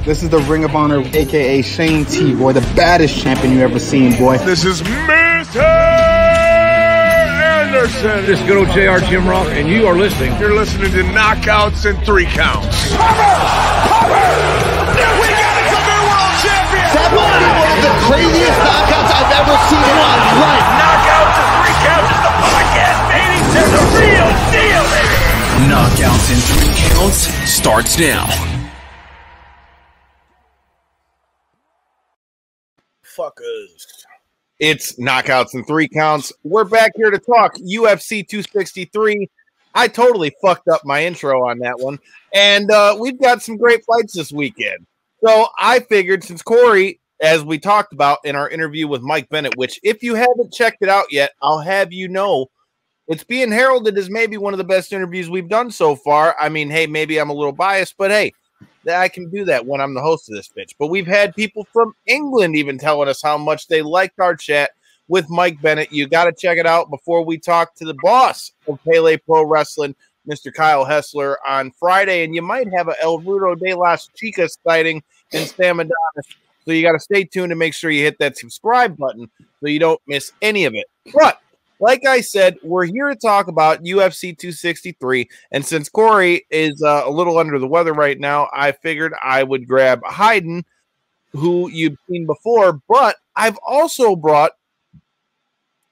This is the Ring of Honor, a.k.a. Shane T, boy, the baddest champion you ever seen, boy. This is Mr. Anderson. This is good old JR Jim Rock, and you are listening. You're listening to Knockouts and 3 Counts. Cover! We got it, the new world champion! That might be one of the craziest knockouts I've ever seen in my life. Knockouts and 3 Counts is the podcast, baby! It's the real deal, baby! Knockouts and 3 Counts starts now. Fuckers. It's Knockouts and 3 Counts. We're back here to talk UFC 263. I totally fucked up my intro on that one. And we've got some great fights this weekend. So I figured since Corey, as we talked about in our interview with Mike Bennett, which if you haven't checked it out yet, I'll have you know, it's being heralded as maybe one of the best interviews we've done so far. I mean, hey, maybe I'm a little biased, but hey, I can do that when I'm the host of this bitch. But we've had people from England even telling us how much they liked our chat with Mike Bennett. You got to check it out before we talk to the boss of Pele Pro Wrestling, Mr. Kyle Hessler, on Friday. And you might have a El Rudo de las Chicas sighting in San Madonna. So you got to stay tuned and make sure you hit that subscribe button so you don't miss any of it. But like I said, we're here to talk about UFC 263, and since Corey is a little under the weather right now, I figured I would grab Hyden, who you've seen before, but I've also brought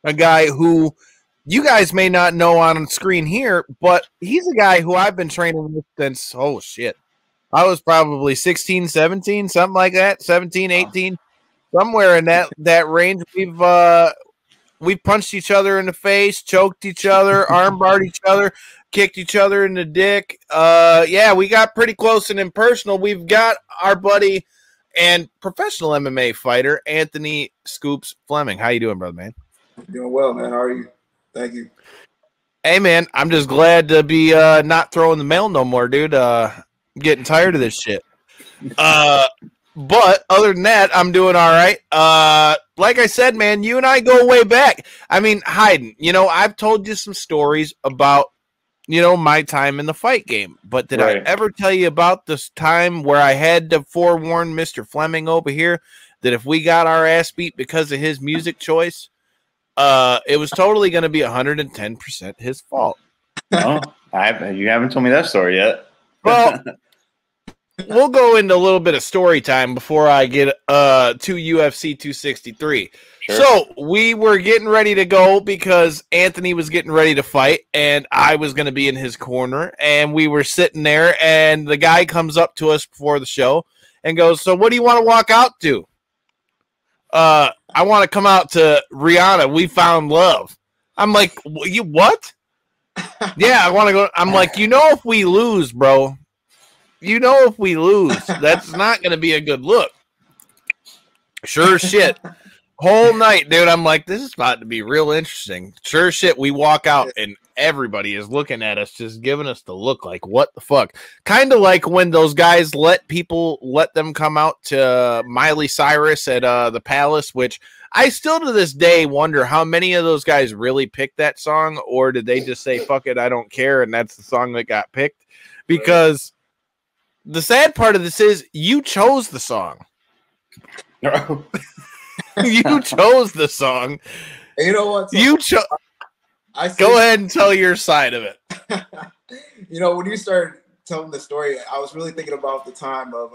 a guy who you guys may not know on screen here, but he's a guy who I've been training with since, oh shit, I was probably 16, 17, something like that, 17, 18, somewhere in that range. We've punched each other in the face, choked each other, armbarred each other, kicked each other in the dick. Yeah, we got pretty close and impersonal. We've got our buddy and professional MMA fighter, Anthony Scoops Flemming. How you doing, brother, man? Doing well, man. How are you? Thank you. Hey, man, I'm just glad to be not throwing the mail no more, dude. I'm getting tired of this shit. But other than that, I'm doing all right. Like I said, man, you and I go way back. I mean, Hyden, I've told you some stories about, my time in the fight game. But did I ever tell you about this time where I had to forewarn Mr. Flemming over here that if we got our ass beat because of his music choice, it was totally going to be 110% his fault? No, you haven't told me that story yet. Well, we'll go into a little bit of story time before I get to UFC 263. Sure. So we were getting ready to go because Anthony was getting ready to fight, and I was going to be in his corner. And we were sitting there, and the guy comes up to us before the show and goes, "So what do you want to walk out to?" I want to come out to Rihanna, "We Found Love." I'm like, "You what?" Yeah, I want to go. I'm like, if we lose, bro. If we lose, that's not going to be a good look. Sure shit. Whole night, dude, I'm like, this is about to be real interesting. Sure shit, we walk out and everybody is looking at us, just giving us the look like, what the fuck? Kind of like when those guys let them come out to Miley Cyrus at the Palace, which I still to this day wonder how many of those guys really picked that song, or did they just say, fuck it, I don't care, and that's the song that got picked? Because the sad part of this is you chose the song. You chose the song. And you know what? So you chose. Go ahead and tell your side of it. When you started telling the story, I was really thinking about the time of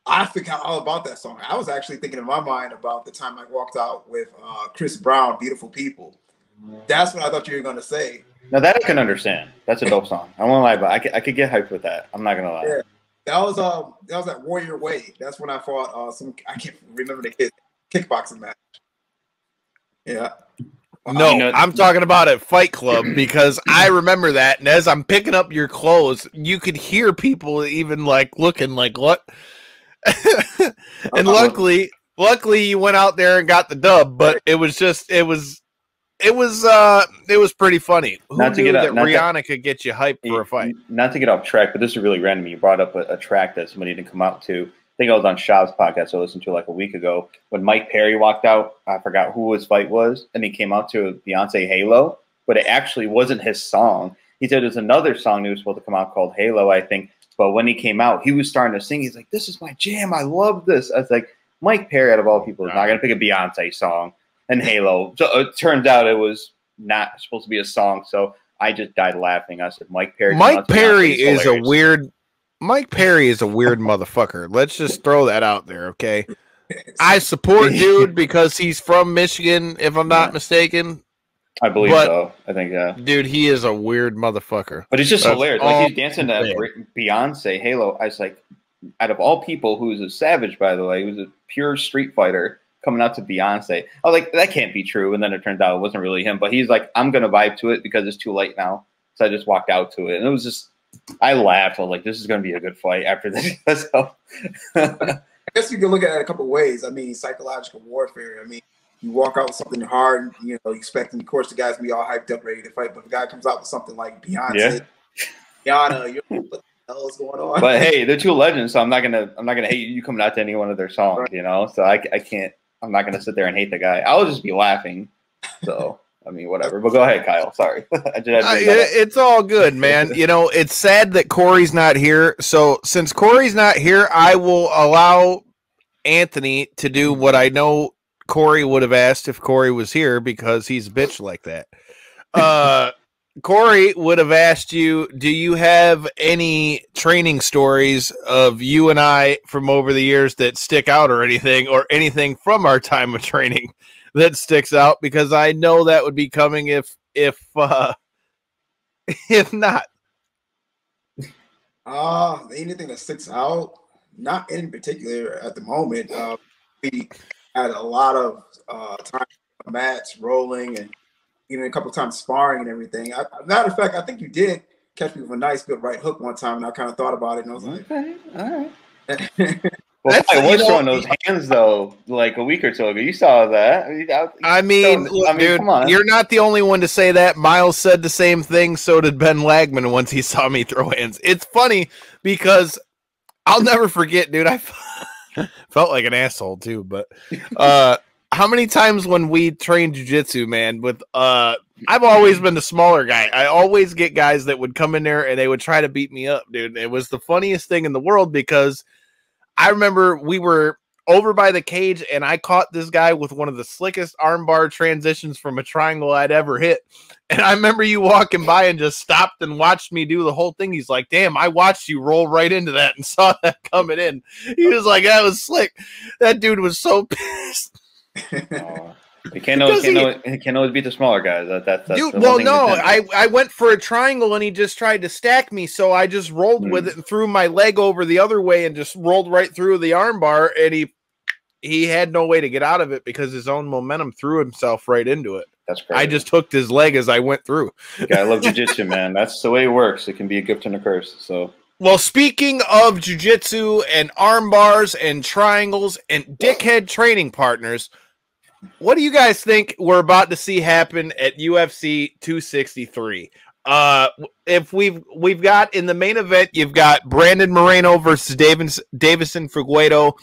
I forgot all about that song. I was actually thinking in my mind about the time I walked out with Chris Brown, "Beautiful People." That's what I thought you were going to say. Now that I can understand. That's a dope song. I won't lie, but I could get hyped with that. I'm not gonna lie. Yeah. That was at Warrior Way. That's when I fought I can't remember the kickboxing match. Yeah. No, I'm talking about at Fight Club because I remember that, and as I'm picking up your clothes, you could hear people even like looking like what. And luckily you went out there and got the dub, but it was pretty funny. Who knew that Rihanna could get you hyped for a fight? Not to get off track, but this is really random. You brought up a track that somebody didn't come out to. I think I was on Shab's podcast I listened to like a week ago when Mike Perry walked out. I forgot who his fight was, and he came out to Beyonce Halo, but it actually wasn't his song. He said there's another song that was supposed to come out called Halo, I think, But when he came out, he was starting to sing. He's like, "This is my jam. I love this." I was like, Mike Perry, out of all people, is not going to pick a Beyonce song and Halo. So it turns out it was not supposed to be a song. So I just died laughing. I said, Mike Perry. Mike Perry is a weird. Mike Perry is a weird motherfucker. Let's just throw that out there, okay? I support dude because he's from Michigan, if I'm not mistaken. I believe so. I think, dude, he is a weird motherfucker. But it's just hilarious. Like, he's dancing to Beyonce, Halo. I was like, out of all people, who's a savage, by the way, he was a pure street fighter coming out to Beyonce. I was like, that can't be true. And then it turned out it wasn't really him. But he's like, I'm going to vibe to it because it's too late now. So I just walked out to it. And it was just, I laughed. I was like, this is going to be a good fight after this. So, I guess you can look at it a couple of ways. I mean, psychological warfare. I mean, you walk out with something hard, you know, expecting, of course, the guys to be all hyped up, ready to fight. But the guy comes out with something like Beyonce, Rihanna, you're like, what the hell is going on? But hey, they're two legends, so I'm not gonna hate you coming out to any one of their songs, right. You know. So I can't. I'm not gonna sit there and hate the guy. I'll just be laughing. So I mean, whatever. But go ahead, Kyle. Sorry, it's all good, man. You know, it's sad that Corey's not here. So since Corey's not here, I will allow Anthony to do what I know Corey would have asked if Corey was here, because he's a bitch like that. Corey would have asked you, do you have any training stories of you and I from over the years that stick out, or anything from our time of training that sticks out? Because I know that would be coming if not. Anything that sticks out? Not in particular at the moment. We had a lot of time mats rolling, and even a couple of times sparring and everything. Matter of fact, I think you did catch me with a nice good right hook one time, and I kind of thought about it, and I was like, okay, all right. Well, I was throwing those hands though, like a week or so ago. You saw that. I mean, dude, come on. You're not the only one to say that. Miles said the same thing. So did Ben Lagman once he saw me throw hands. It's funny because I'll never forget, dude. I felt like an asshole too, but how many times when we trained jiu-jitsu, man, with I've always been the smaller guy. I always get guys that would come in there and they would try to beat me up, dude. It was the funniest thing in the world, because I remember we were over by the cage and I caught this guy with one of the slickest armbar transitions from a triangle I'd ever hit. And I remember you walking by and just stopped and watched me do the whole thing. He's like, damn, I watched you roll right into that and saw that coming in. He was like, that was slick. That dude was so pissed. You can't always beat the smaller guys. That's dude. Well, no, I went for a triangle and he just tried to stack me, so I just rolled with it and threw my leg over the other way and just rolled right through the armbar, and he had no way to get out of it because his own momentum threw himself right into it. That's crazy. I just hooked his leg as I went through. Yeah, I love jiu-jitsu, man. That's the way it works. It can be a gift and a curse. So. Well, speaking of jiu-jitsu and arm bars and triangles and dickhead training partners, what do you guys think we're about to see happen at UFC 263? If we've got in the main event, you've got Brandon Moreno versus Davison Figueiredo.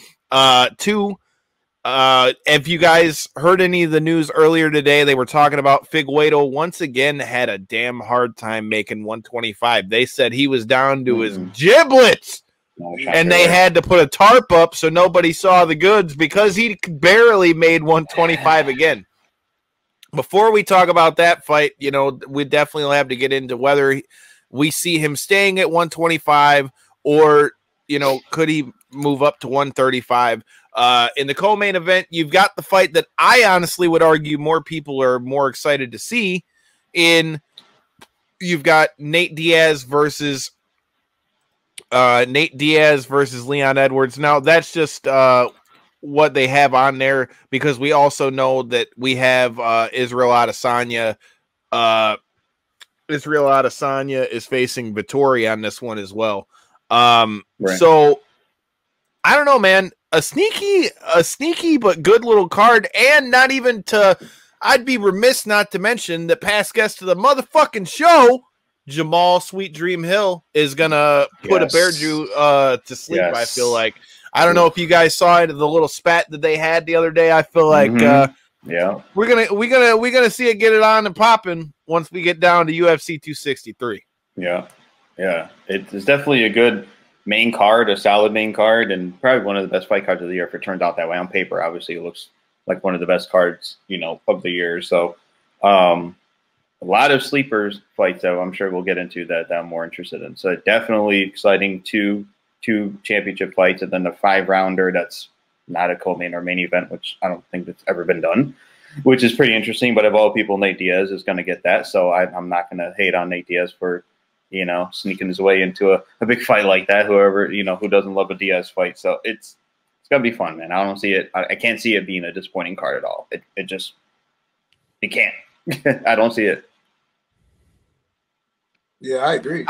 If you guys heard any of the news earlier today, they were talking about Figueiredo once again had a damn hard time making 125. They said he was down to his giblets. And they had to put a tarp up so nobody saw the goods because he barely made 125 again. Before we talk about that fight, you know, we definitely will have to get into whether we see him staying at 125 or, you know, could he move up to 135. In the co-main event, you've got the fight that I honestly would argue more people are more excited to see. You've got Nate Diaz versus Leon Edwards. Now, that's just what they have on there, because we also know that we have Israel Adesanya. Israel Adesanya is facing Vettori on this one as well. Right. So, I don't know, man. A sneaky but good little card, and not even to. I'd be remiss not to mention the past guest of the motherfucking show, Jamal Sweet Dream Hill, is gonna put a Bear Jew to sleep. Yes. I feel like. I don't know if you guys saw it, the little spat that they had the other day. I feel like we're gonna see it get it on and popping once we get down to UFC 263. Yeah, it's definitely a good main card, a solid main card, and probably one of the best fight cards of the year if it turns out that way on paper. Obviously, it looks like one of the best cards, of the year. So a lot of sleepers fights that I'm sure we'll get into that I'm more interested in. So definitely exciting two championship fights, and then the 5-rounder that's not a co-main or main event, which I don't think that's ever been done, which is pretty interesting. But of all people, Nate Diaz is going to get that. So I'm not going to hate on Nate Diaz for, sneaking his way into a big fight like that. Whoever, who doesn't love a Diaz fight. So it's going to be fun, man. I don't see it. I can't see it being a disappointing card at all. It can't. I don't see it. Yeah, I agree.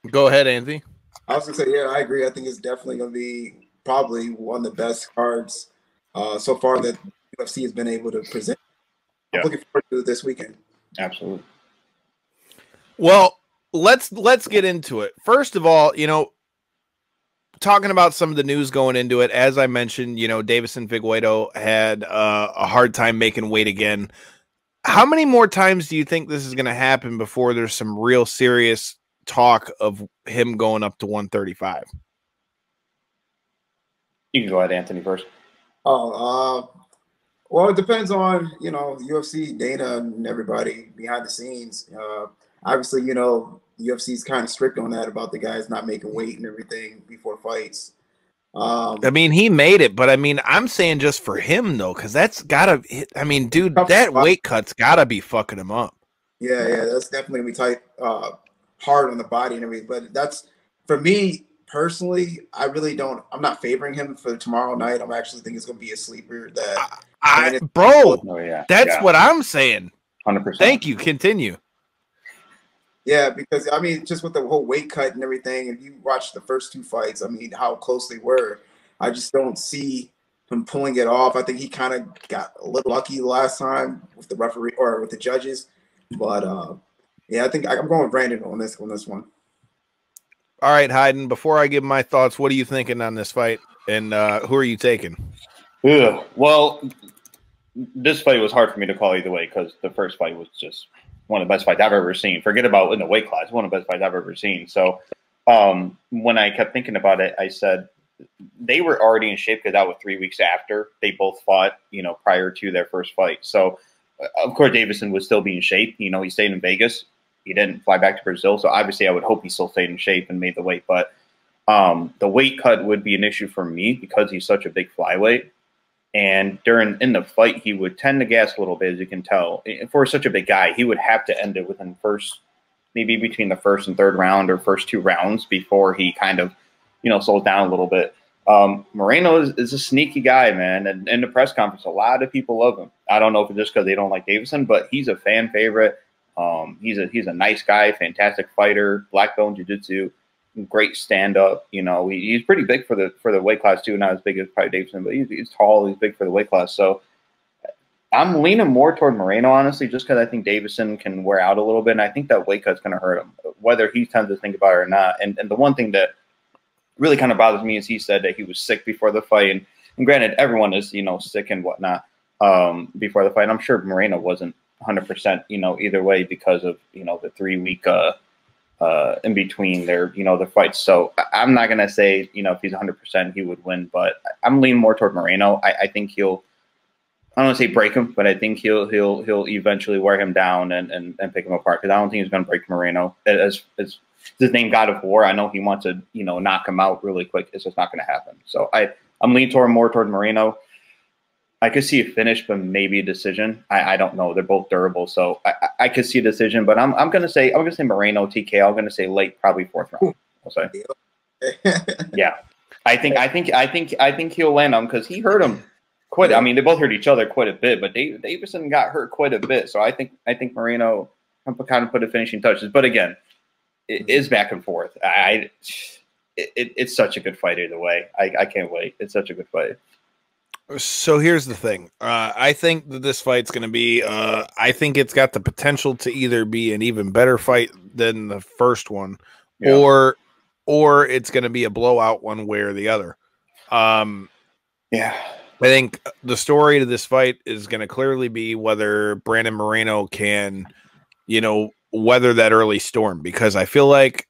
Go ahead, Anthony. I was gonna say, yeah, I agree. I think it's definitely gonna be probably one of the best cards so far that UFC has been able to present. Yeah. I'm looking forward to it this weekend. Absolutely. Well, let's get into it. First of all, talking about some of the news going into it, as I mentioned, Davison Figueiredo had a hard time making weight again. How many more times do you think this is going to happen before there's some real serious talk of him going up to 135? You can go ahead, Anthony, first. Well, it depends on, UFC, Dana, and everybody behind the scenes. Obviously, UFC is kind of strict on that about the guys not making weight and everything before fights. I mean, he made it, but I mean, I'm saying just for him though, because that's gotta. I mean, dude, that weight cut's gotta be fucking him up. Yeah, that's definitely gonna be tight, hard on the body and everything. But that's for me personally. I really don't. I'm not favoring him for tomorrow night. I'm actually think it's gonna be a sleeper. That's what I'm saying. 100%. Thank you. Continue. Yeah, because I mean, just with the whole weight cut and everything, if you watch the first 2 fights, I mean, how close they were. I just don't see him pulling it off. I think he kind of got a little lucky the last time with the referee or with the judges. But yeah, I think I'm going with Brandon on this one. All right, Hyden. Before I give my thoughts, what are you thinking on this fight, and who are you taking? Well, this fight was hard for me to call either way because the first fight was just one of the best fights I've ever seen. Forget about in the weight class, one of the best fights I've ever seen. So when I kept thinking about it, I said they were already in shape because that was 3 weeks after they both fought, prior to their first fight. So of course, Davison would still be in shape. He stayed in Vegas. He didn't fly back to Brazil. So obviously I would hope he still stayed in shape and made the weight. But the weight cut would be an issue for me because he's such a big flyweight. And in the fight, he would tend to gas a little bit, as you can tell. For such a big guy, he would have to end it within maybe between the first and third round or first 2 rounds before he kind of, slows down a little bit. Moreno is a sneaky guy, man. And in the press conference, a lot of people love him. I don't know if it's just because they don't like Davison, but he's a fan favorite. He's a nice guy, fantastic fighter, black belt in jiu-jitsu. Great stand up, he's pretty big for the weight class too. Not as big as probably Davison, but he's tall. He's big for the weight class. So I'm leaning more toward Moreno, honestly, just because I think Davison can wear out a little bit, and I think that weight cut's going to hurt him, whether he tends to think about it or not. And the one thing that really kind of bothers me is he said that he was sick before the fight, and granted, everyone is sick and whatnot before the fight. I'm sure Moreno wasn't 100%, either way because of the 3 week. In between their, the fights. So I'm not going to say, if he's 100%, he would win, but I'm leaning more toward Moreno. I think I don't want to say break him, but I think he'll eventually wear him down and pick him apart. Cause I don't think he's going to break Moreno as his name God of War. I know he wants to, knock him out really quick. It's just not going to happen. So I'm leaning more toward Moreno. I could see a finish, but maybe a decision. I don't know. They're both durable, so I could see a decision. But I'm gonna say Moreno TK. I'm gonna say late, probably 4th round. I'll say. Yeah, I think he'll land him because he hurt him quite. I mean, they both hurt each other quite a bit, but Davison got hurt quite a bit. So I think Moreno kind of put the finishing touches. But again, it is back and forth. It's such a good fight either way. I can't wait. It's such a good fight. So here's the thing. I think that this fight's going to be, I think it's got the potential to either be an even better fight than the first one, or it's going to be a blowout one way or the other. Yeah. I think the story to this fight is going to clearly be whether Brandon Moreno can, weather that early storm, because I feel like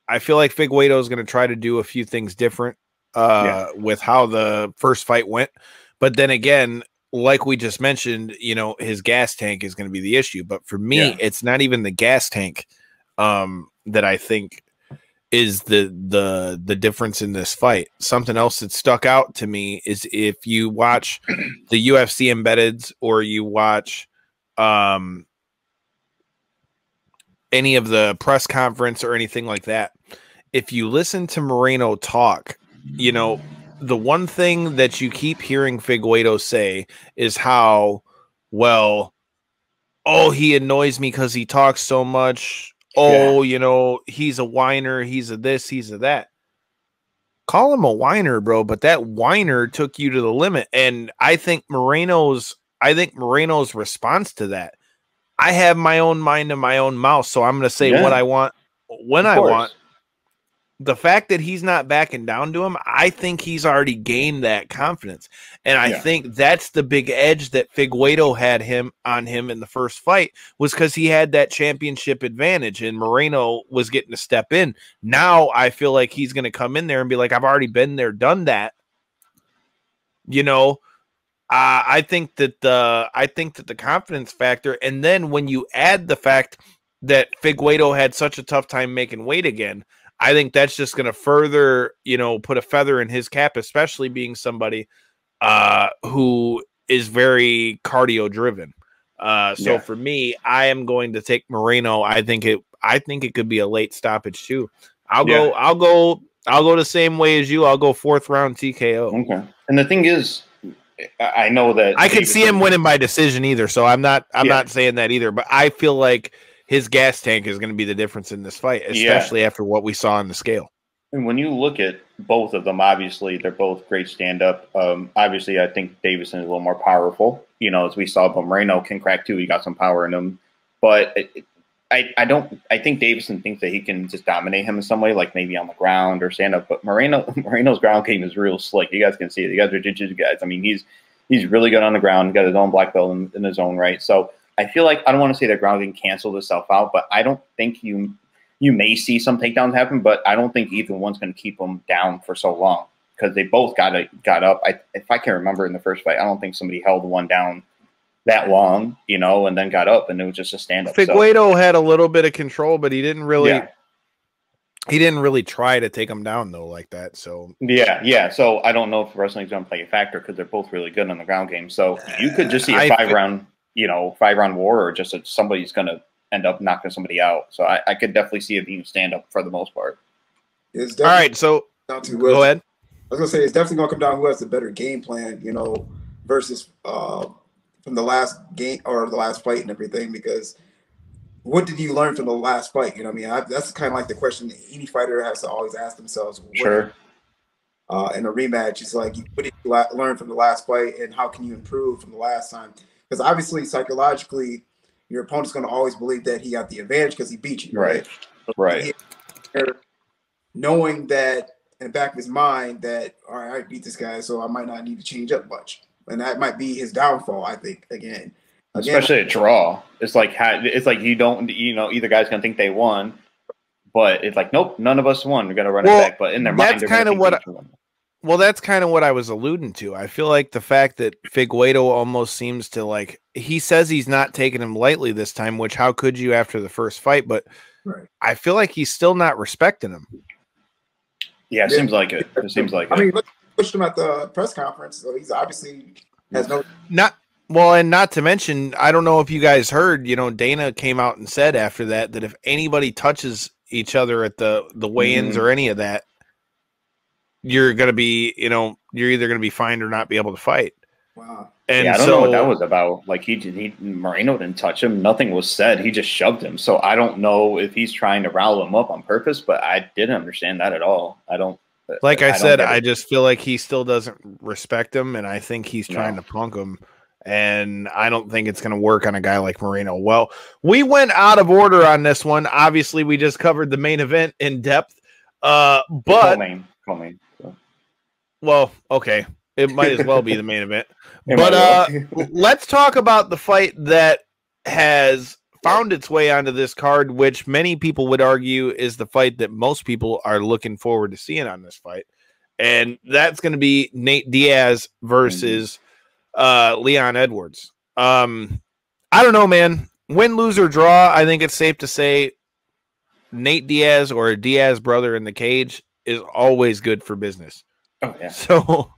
I feel like Figueiredo is going to try to do a few things different with how the first fight went. But then again, like we just mentioned, his gas tank is going to be the issue. But for me, it's not even the gas tank that I think is the difference in this fight. Something else that stuck out to me is if you watch the UFC embeddeds or you watch any of the press conference or anything like that, if you listen to Moreno talk, the one thing that you keep hearing Figueiredo say is how, he annoys me because he talks so much. He's a whiner. He's a this, he's a that. Call him a whiner, bro. But that whiner took you to the limit. And I think Moreno's response to that, I have my own mind and my own mouth. So I'm going to say what I want when I want. The fact that he's not backing down to him, I think he's already gained that confidence. And I think that's the big edge that Figueiredo had on him in the first fight, was because he had that championship advantage and Moreno was getting to step in. Now I feel like he's going to come in there and be like, I've already been there, done that. I think that the confidence factor, and then when you add the fact that Figueiredo had such a tough time making weight again, I think that's just going to further, put a feather in his cap, especially being somebody who is very cardio driven. So for me, I am going to take Moreno. I think it could be a late stoppage too. I'll go the same way as you. I'll go 4th round TKO. Okay. And the thing is, I know that I could see him winning by decision either. So I'm not saying that either, but I feel like his gas tank is going to be the difference in this fight, especially after what we saw on the scale. And when you look at both of them, obviously they're both great stand-up. Obviously, I think Davison is a little more powerful, as we saw, but Moreno can crack too. He got some power in him. But I think Davison thinks that he can just dominate him in some way, like maybe on the ground or stand-up. But Moreno's ground game is real slick. You guys can see it. You guys are jiu-jitsu guys. I mean, he's really good on the ground. He's got his own black belt in his own right. So I feel like, I don't want to say that ground can cancel itself out, but I don't think you may see some takedowns happen, but I don't think either one's going to keep them down for so long, because they both got up. If I can remember in the first fight, I don't think somebody held one down that long, and then got up, and it was just a stand-up. Figueiredo had a little bit of control, but he didn't really try to take him down though like that. So yeah. So I don't know if wrestling's going to play a factor, because they're both really good on the ground game. So you could just see a 5-round war, or just that somebody's going to end up knocking somebody out. So I could definitely see it being stand-up for the most part. All right, so go ahead. I was going to say, it's definitely going to come down who has the better game plan, versus from the last game or the last fight and everything, because what did you learn from the last fight? That's kind of like the question that any fighter has to always ask themselves. Sure. In a rematch, it's like, what did you learn from the last fight, and how can you improve from the last time? Because obviously, psychologically, your opponent's going to always believe that he got the advantage because he beat you. Right. Knowing that in the back of his mind that, all right, I beat this guy, so I might not need to change up much. And that might be his downfall, I think, again. Especially a draw. It's like you don't, either guy's going to think they won, but it's like, nope, none of us won. We're going to run it back. But in their mind, that's kind of what that's kind of what I was alluding to. I feel like the fact that Figueiredo almost seems to he says he's not taking him lightly this time, which how could you after the first fight? But I feel like he's still not respecting him. Yeah, it seems like it. It seems like I mean, look, pushed him at the press conference, so he's obviously has no. And not to mention, I don't know if you guys heard, Dana came out and said after that if anybody touches each other at the weigh-ins or any of that, you're going to be, you're either going to be fined or not be able to fight. Wow. And I don't know what that was about. Like Moreno didn't touch him. Nothing was said. He just shoved him. So I don't know if he's trying to rile him up on purpose, but I didn't understand that at all. I just feel like he still doesn't respect him. And I think he's trying to punk him. And I don't think it's going to work on a guy like Moreno. Well, we went out of order on this one. Obviously, we just covered the main event in depth. But well, okay. It might as well be the main event. But let's talk about the fight that has found its way onto this card, which many people would argue is the fight that most people are looking forward to seeing on this fight. And that's going to be Nate Diaz versus Leon Edwards. I don't know, man. Win, lose, or draw, I think it's safe to say Nate Diaz or a Diaz brother in the cage is always good for business. Oh, yeah. So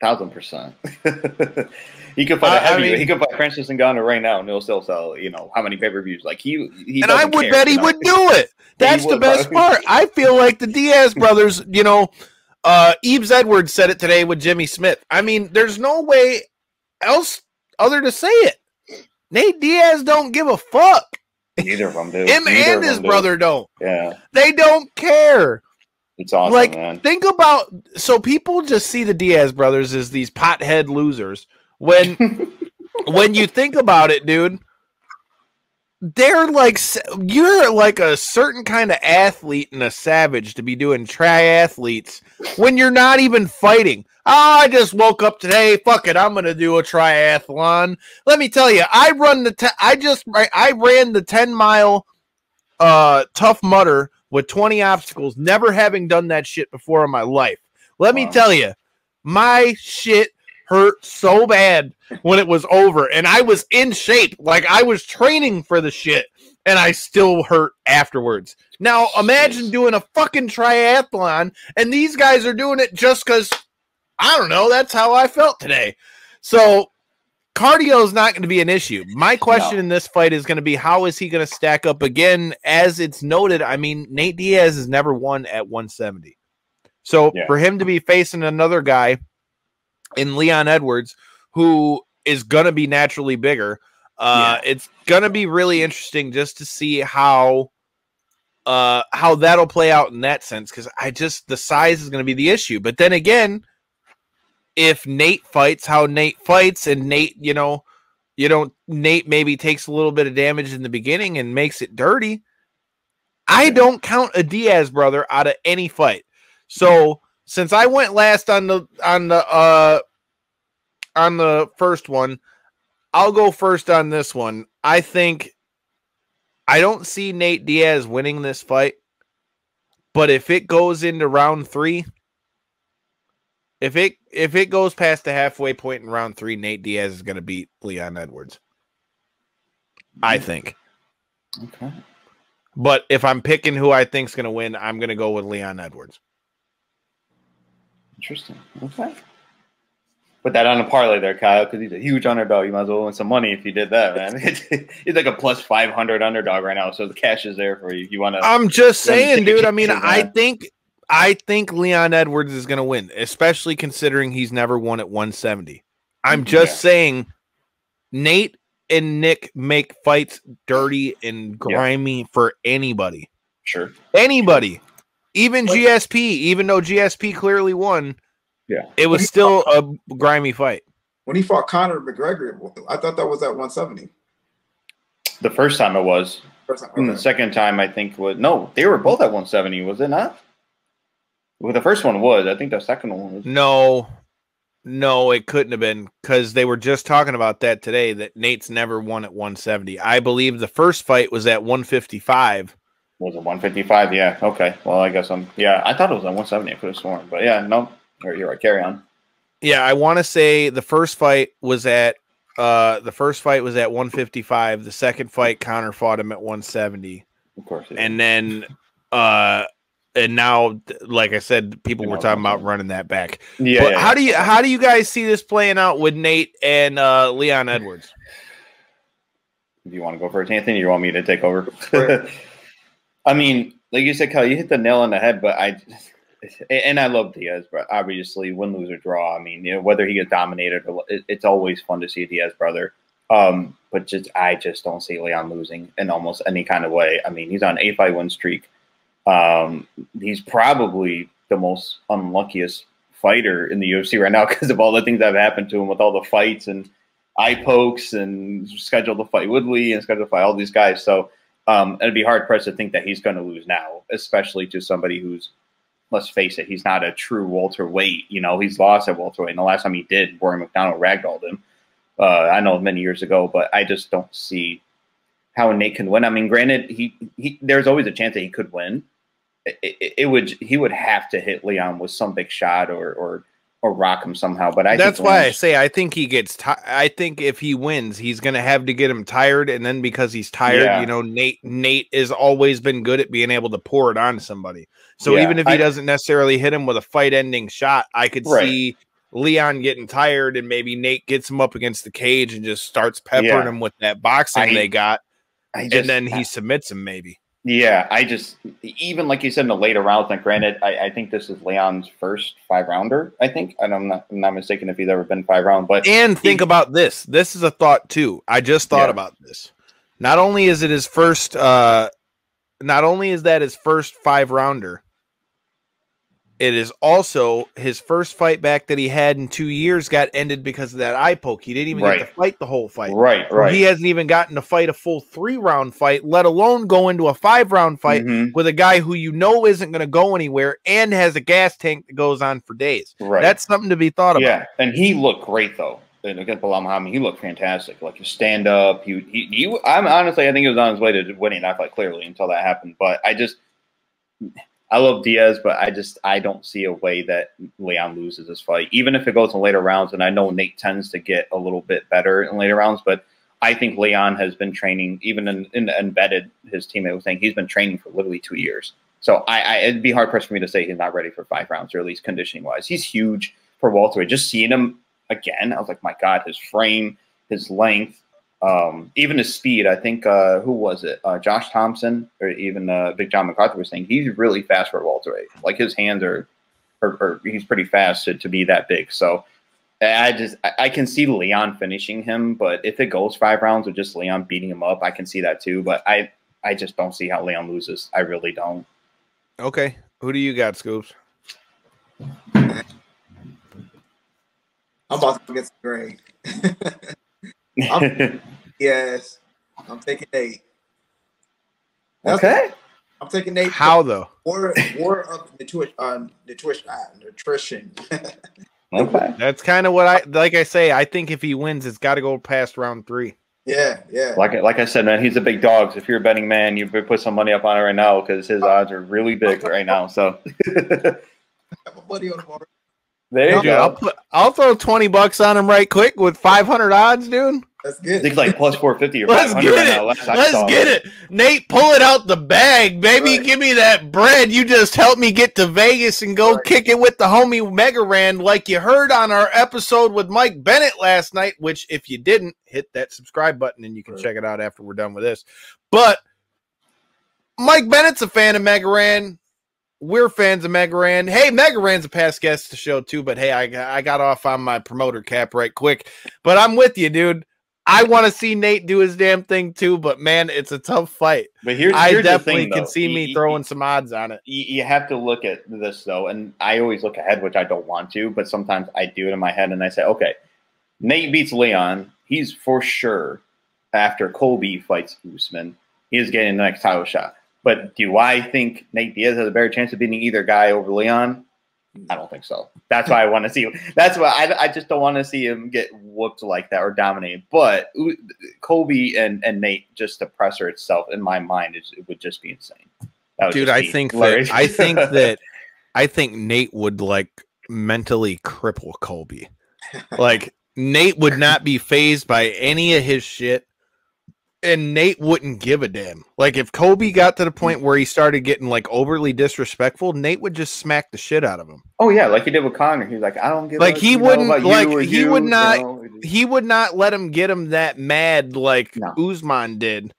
1,000%. He could fight he could fight Francis Ngannou right now, and he'll still sell, how many pay-per-views. Like he and I would bet he would do it. That's the best part. I feel like the Diaz brothers, Eves Edwards said it today with Jimmy Smith. I mean, there's no way else other to say it. Nate Diaz don't give a fuck. Neither of them do. Him and his brother don't. Yeah. They don't care. It's awesome, man. Think about, so people just see the Diaz brothers as these pothead losers. When you think about it, dude, they're like, you're like a certain kind of athlete and a savage to be doing triathletes when you're not even fighting. Oh, I just woke up today. Fuck it, I'm gonna do a triathlon. Let me tell you, I ran the 10-mile Tough Mudder with 20 obstacles, never having done that shit before in my life. Let me tell you, my shit hurt so bad when it was over, and I was in shape, like I was training for the shit, and I still hurt afterwards. Now imagine doing a fucking triathlon, and these guys are doing it just because, I don't know, that's how I felt today. So cardio is not going to be an issue. My question in this fight is going to be, how is he going to stack up again? As it's noted, I mean, Nate Diaz has never won at 170. So for him to be facing another guy in Leon Edwards, who is going to be naturally bigger, it's going to be really interesting just to see how that'll play out in that sense, because the size is going to be the issue. But then again, if Nate fights how Nate fights, and Nate, Nate maybe takes a little bit of damage in the beginning and makes it dirty, I don't count a Diaz brother out of any fight. So since I went last on the first one, I'll go first on this one. I don't see Nate Diaz winning this fight, but if it goes into round 3, if it goes past the halfway point in round 3, Nate Diaz is going to beat Leon Edwards, I think. Okay. But if I'm picking who I think's going to win, I'm going to go with Leon Edwards. Interesting. Okay. Put that on a parlay there, Kyle, because he's a huge underdog. You might as well win some money if you did that, man. He's like a plus 500 underdog right now, so the cash is there for you. You want to? I'm just saying, dude. I mean, I think Leon Edwards is going to win, especially considering he's never won at 170. I'm just saying, Nate and Nick make fights dirty and grimy for anybody. Sure. Anybody. Even GSP, even though GSP clearly won, it was still a grimy fight. When he fought Conor McGregor, I thought that was at 170. The first time it was. And the second time, I think, was... No, they were both at 170, was it not? Well, the first one was. I think the second one was. No, it couldn't have been, because they were just talking about that today, that Nate's never won at 170. I believe the first fight was at 155. Was it 155? Yeah. Okay. Well, I guess I thought it was at 170. I could have sworn, but no. You're right. Carry on. Yeah, I want to say the first fight was at 155. The second fight, Conor fought him at 170. Of course. And then and now, like I said, people were talking about running that back. How do you guys see this playing out with Nate and Leon Edwards? Do you want to go first, Anthony, or you want me to take over? I mean, like you said, Kyle, you hit the nail on the head, but I love Diaz, but obviously win, lose, or draw. I mean, whether he gets dominated, it's always fun to see a Diaz brother. But I just don't see Leon losing in almost any kind of way. I mean, he's on an 8-fight win streak. He's probably the most unluckiest fighter in the UFC right now because of all the things that have happened to him with all the fights and eye pokes and scheduled to fight Woodley and scheduled to fight all these guys. So it'd be hard pressed to think that he's going to lose now, especially to somebody who's, let's face it, he's not a true welterweight. He's lost at welterweight. And the last time he did, Rory McDonald ragdolled him. I know many years ago, but I just don't see how Nate can win. I mean, granted, there's always a chance that he could win. He would have to hit Leon with some big shot or rock him somehow. But that's why I say I think he gets. I think if he wins, he's going to have to get him tired, and then because he's tired, you know, Nate has always been good at being able to pour it on somebody. So even if he doesn't necessarily hit him with a fight-ending shot, I could see Leon getting tired, and maybe Nate gets him up against the cage and just starts peppering him with that boxing they got, and then he submits him maybe. Yeah, even like you said in the later rounds, like granted, I think this is Leon's first 5-rounder, I think. And I'm not mistaken if he's ever been 5-round. But think about this. This is a thought too. I just thought about this. Not only is it his first not only is that his first 5-rounder, it is also his first fight back that he had in 2 years got ended because of that eye poke. He didn't even get to fight the whole fight. Right. He hasn't even gotten to fight a full 3-round fight, let alone go into a 5-round fight with a guy who you know isn't going to go anywhere and has a gas tank that goes on for days. Right. That's something to be thought about. Yeah, and he looked great though. And against Bilal Muhammad, he looked fantastic. Like his stand up, I'm honestly, I think he was on his way to winning that fight clearly until that happened. But I love Diaz, but I don't see a way that Leon loses this fight, even if it goes in later rounds. And I know Nate tends to get a little bit better in later rounds, but I think Leon has been training, even in embedded, his teammate was saying he's been training for literally 2 years. So it'd be hard pressed for me to say he's not ready for 5 rounds, or at least conditioning wise. He's huge for welterweight. Just seeing him again, I was like, my God, his frame, his length. Even his speed, I think, who was it? Josh Thompson or even Big John MacArthur was saying he's really fast for a welterweight. Like his hands are he's pretty fast to be that big. So I can see Leon finishing him, but if it goes 5 rounds with just Leon beating him up, I can see that too. But I just don't see how Leon loses. I really don't. Okay. Who do you got, Scoops? I'm about to get some grade. Yes, I'm taking Nate. Okay. I'm taking Nate. How though? War of nutrition. Okay. That's kind of what I say. I think if he wins, it's got to go past round 3. Yeah. Like I said, man, he's a big dog. So if you're a betting man, you put some money up on it right now because his odds are really big right now. So have a buddy on the board. There you go. I'll throw $20 on him right quick with 500 odds, dude. That's good. I think like plus 450 or Let's 500 get right it. now. Let's get it. Nate, pull it out the bag, baby. Give me that bread. You just helped me get to Vegas and go kick it with the homie Mega Ran, like you heard on our episode with Mike Bennett last night, which if you didn't, hit that subscribe button and you can check it out after we're done with this. But Mike Bennett's a fan of Mega Ran. We're fans of Mega Ran. Hey, Mega Ran's a past guest to the show too, but hey, I got off on my promoter cap right quick. But I'm with you, dude. I want to see Nate do his damn thing too, but man, it's a tough fight. But here's I the definitely thing, can though. see me throwing some odds on it. You have to look at this though, and I always look ahead, which I don't want to, but sometimes I do it in my head, and I say, okay, Nate beats Leon. He's for sure, after Colby fights Usman, he is getting the next title shot. But do I think Nate Diaz has a better chance of beating either guy over Leon? I don't think so. That's why I want to see. That's why I just don't want to see him get whooped like that or dominated. But Colby and Nate, just the presser itself, in my mind, it would just be insane. Dude, I think Nate would like mentally cripple Colby. Like Nate would not be fazed by any of his shit. And Nate wouldn't give a damn. Like if Colby got to the point where he started getting like overly disrespectful, Nate would just smack the shit out of him. Oh yeah, like he did with Conor. He's like, I don't give. Like he wouldn't. Like he would not. You know? He would not let him get him that mad like Usman did.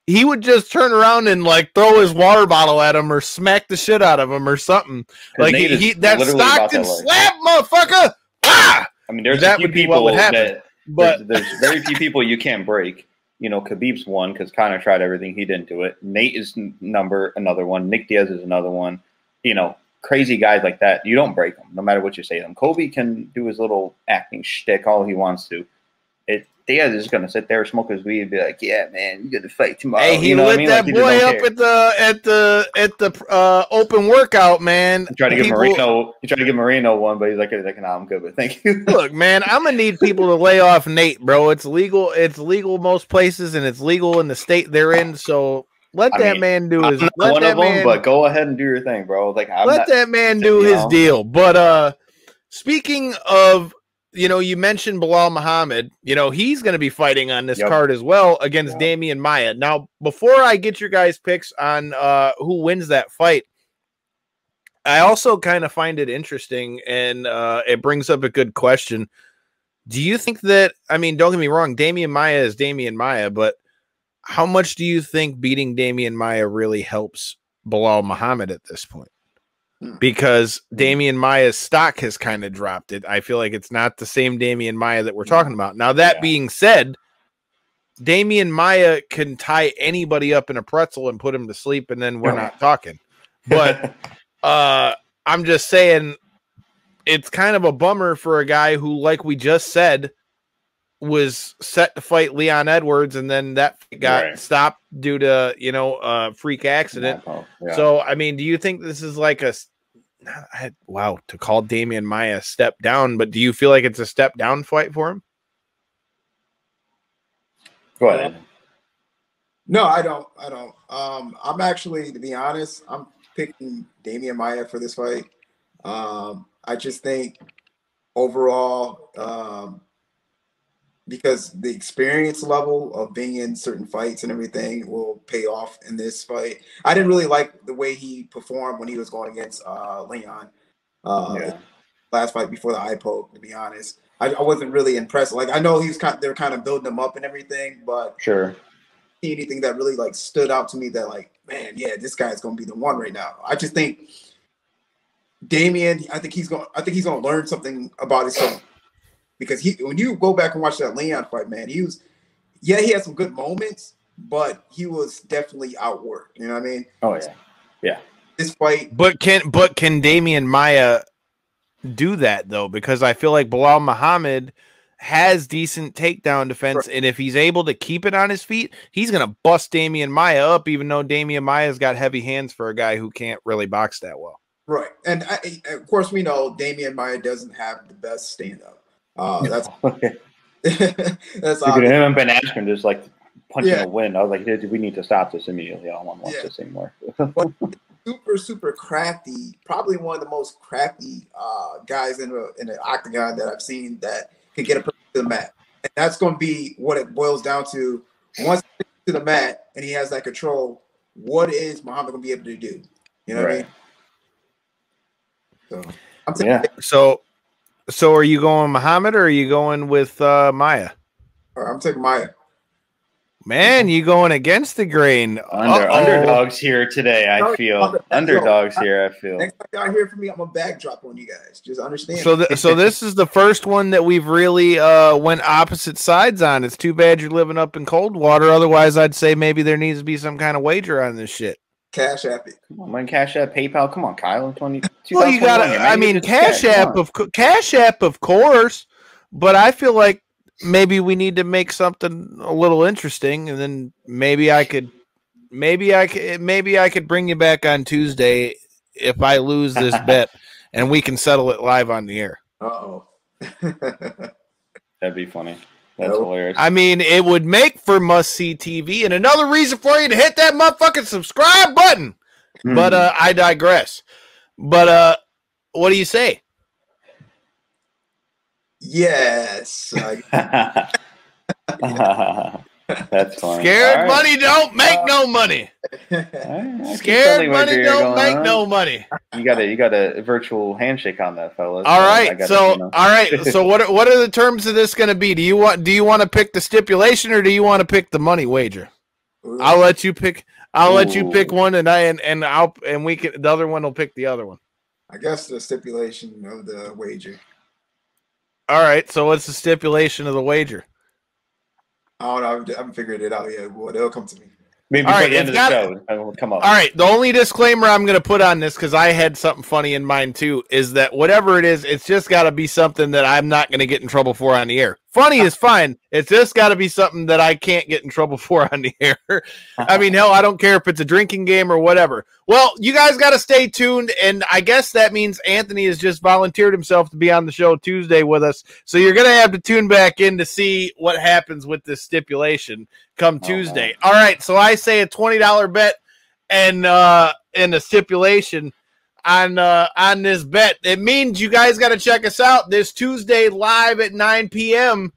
He would just turn around and like throw his water bottle at him or smack the shit out of him or something. Like that Stockton slap, motherfucker. Ah! I mean, there's a few people but there's very few people you can't break. You know, Khabib's one because Conor tried everything. He didn't do it. Nate is another one. Nick Diaz is another one. You know, crazy guys like that. You don't break them, no matter what you say to them. Colby can do his little acting shtick all he wants to. Diaz is going to sit there, smoke his weed, and be like, "Yeah, man, you got to fight tomorrow." Hey, he lit that boy up at the open workout, man. He tried to give Moreno one, but he's like, "No, I'm good, but thank you." Look, man, I'm gonna need people to lay off Nate, bro. It's legal. It's legal most places, and it's legal in the state they're in. So let that man do his. One of them, but go ahead and do your thing, bro. Like, let that man do his deal. But speaking of. You mentioned Bilal Muhammad. He's going to be fighting on this card as well against Damian Maia. Now, before I get your guys' picks on who wins that fight, I also kind of find it interesting, and it brings up a good question. Do you think that, don't get me wrong, Damian Maia is Damian Maia, but how much do you think beating Damian Maia really helps Bilal Muhammad at this point? Because Damian Maia's stock has kind of dropped. I feel like it's not the same Damian Maia that we're talking about. Now, that being said, Damian Maia can tie anybody up in a pretzel and put him to sleep, and then we're not talking. But I'm just saying it's kind of a bummer for a guy who, like we just said, was set to fight Leon Edwards, and then that got stopped due to a freak accident. So do you think this is like to call Damian Maia a step down, but do you feel like it's a step down fight for him? Go ahead. No, I don't. I'm actually, to be honest, I'm picking Damian Maia for this fight. I just think overall, because the experience level of being in certain fights and everything will pay off in this fight. I didn't really like the way he performed when he was going against Leon last fight before the eye poke, to be honest. I wasn't really impressed. Like, I know they're kind of building him up and everything, but anything that really like stood out to me that like, man, yeah, this guy's going to be the one right now. I just think Damian, I think he's going to learn something about himself. Because when you go back and watch that Leon fight, man, he had some good moments, but he was definitely outworked. You know what I mean? Oh yeah. This fight, but can Damian Maia do that though? Because I feel like Bilal Muhammad has decent takedown defense, and if he's able to keep it on his feet, he's gonna bust Damian Maia up. Even though Damian Maia's got heavy hands for a guy who can't really box that well. Right, and of course we know Damian Maia doesn't have the best stand-up. That's that's him and Ben Askren just like punching a win. I was like, dude, we need to stop this immediately. I don't want to watch this anymore. super crafty, probably one of the most crafty guys in the octagon that I've seen that can get a person to the mat. And that's going to be what it boils down to. Once he gets to the mat and he has that control, what is Muhammad going to be able to do? You know what I mean? So I'm taking So are you going Muhammad or are you going with Maia? I'm taking Maia. Man, you going against the grain. Underdogs here today, I feel. Underdogs here, I feel. Next time y'all hear from me, I'm going to backdrop on you guys. Just understand. So this is the first one that we've really went opposite sides on. It's too bad you're living up in Coldwater. Otherwise, I'd say maybe there needs to be some kind of wager on this shit. Cash App it. Come on, man. Cash App, PayPal. Come on, Kyle. Well, you got to. Cash App, of course. But I feel like maybe we need to make something a little interesting, and then maybe I could bring you back on Tuesday if I lose this bet, and we can settle it live on the air. That'd be funny. That's hilarious. I mean, it would make for must-see TV, and another reason for you to hit that motherfucking subscribe button. But I digress. But what do you say? Yes. That's funny. Scared money don't make no money. Scared money don't make no money. You got a virtual handshake on that, fellas. All right. So what are the terms of this going to be? Do you want to pick the stipulation or do you want to pick the money wager? I'll let you pick. Let you pick one, and the other one will pick the other one. I guess the stipulation of the wager. All right. So what's the stipulation of the wager? I don't know. I haven't figured it out yet. Well, they'll come to me. Maybe before the end of the show, I will come up. All right. The only disclaimer I'm going to put on this, because I had something funny in mind too, is that whatever it is, it's just got to be something that I'm not going to get in trouble for on the air. Funny is fine. It's just got to be something that I can't get in trouble for on the air. I mean, hell, I don't care if it's a drinking game or whatever. Well, you guys got to stay tuned, and I guess that means Anthony has just volunteered himself to be on the show Tuesday with us. So you're going to have to tune back in to see what happens with this stipulation come Tuesday. All right, so I say a $20 bet and a stipulation on this bet. It means you guys got to check us out this Tuesday live at 9 p.m.